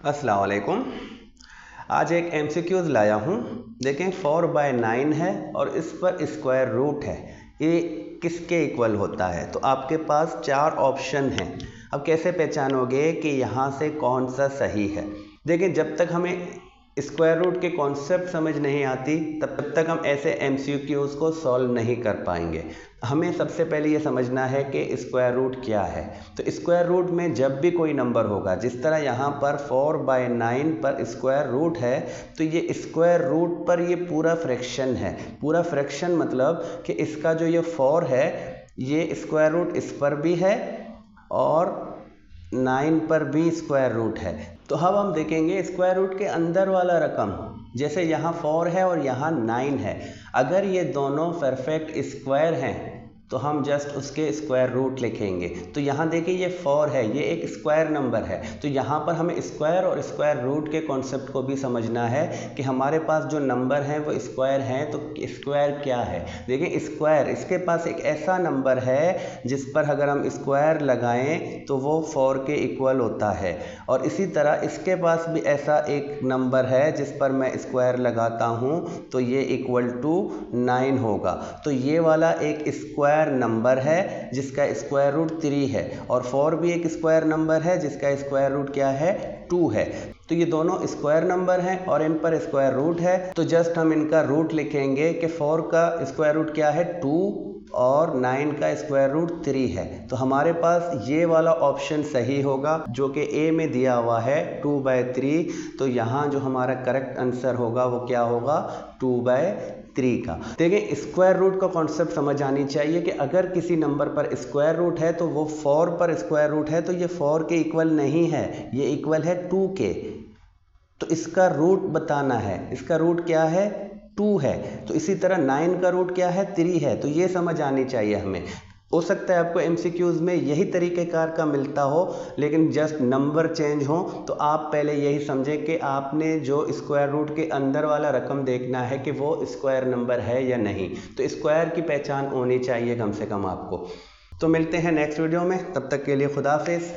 अस्सलाम वालेकुम। आज एक MCQs लाया हूँ। देखें 4/9 है और इस पर स्क्वायर रूट है। ये किसके इक्वल होता है? तो आपके पास 4 ऑप्शन हैं। अब कैसे पहचानोगे कि यहाँ से कौन सा सही है? देखें, जब तक हमें स्क्वायर रूट के कॉन्सेप्ट समझ नहीं आती तब तक हम ऐसे MCQs को सॉल्व नहीं कर पाएंगे। हमें सबसे पहले ये समझना है कि स्क्वायर रूट क्या है। तो स्क्वायर रूट में जब भी कोई नंबर होगा, जिस तरह यहाँ पर 4/9 पर स्क्वायर रूट है, तो ये स्क्वायर रूट पर ये पूरा फ्रैक्शन है। पूरा फ्रैक्शन मतलब कि इसका जो ये 4 है, ये स्क्वायर रूट इस पर भी है और 9 पर भी स्क्वायर रूट है। तो अब हम देखेंगे स्क्वायर रूट के अंदर वाला रकम, जैसे यहाँ 4 है और यहाँ 9 है। अगर ये दोनों परफेक्ट स्क्वायर हैं तो हम जस्ट उसके स्क्वायर रूट लिखेंगे। तो यहाँ देखिए ये 4 है, ये एक स्क्वायर नंबर है। तो यहाँ पर हमें स्क्वायर और स्क्वायर रूट के कॉन्सेप्ट को भी समझना है कि हमारे पास जो नंबर हैं वो स्क्वायर हैं, तो स्क्वायर क्या है। देखिए स्क्वायर, इसके पास एक ऐसा नंबर है जिस पर अगर हम स्क्वायर लगाएं तो वो 4 के इक्वल होता है, और इसी तरह इसके पास भी ऐसा एक नंबर है जिस पर मैं स्क्वायर लगाता हूँ तो ये इक्वल टू 9 होगा। तो ये वाला एक स्क्वायर नंबर है जिसका स्क्वायर रूट 3 है, और 4 भी एक स्क्वायर नंबर है जिसका स्क्वायर रूट क्या है, 2 है। तो ये दोनों स्क्वायर नंबर हैं और इन पर स्क्वायर रूट है। तो जस्ट हम इनका रूट लिखेंगे कि 4 का स्क्वायर रूट क्या है, 2, और 9 का स्क्वायर रूट 3 है। तो हमारे पास ये वाला ऑप्शन सही होगा जो कि ए में दिया हुआ है 2/3। तो यहाँ जो हमारा करेक्ट आंसर होगा वो क्या होगा, 2/3 का। देखिए स्क्वायर रूट का कॉन्सेप्ट समझ आनी चाहिए कि अगर किसी नंबर पर स्क्वायर रूट है तो वो 4 पर स्क्वायर रूट है, तो ये 4 के इक्वल नहीं है, ये इक्वल है 2 के। तो इसका रूट बताना है, इसका रूट क्या है, 2 है। तो इसी तरह 9 का रूट क्या है, 3 है। तो ये समझ आनी चाहिए हमें। हो सकता है आपको MCQs में यही तरीक़ेकार का मिलता हो, लेकिन जस्ट नंबर चेंज हो। तो आप पहले यही समझें कि आपने जो स्क्वायर रूट के अंदर वाला रकम देखना है कि वो स्क्वायर नंबर है या नहीं। तो स्क्वायर की पहचान होनी चाहिए कम से कम आपको। तो मिलते हैं नेक्स्ट वीडियो में, तब तक के लिए खुदा हाफिज़।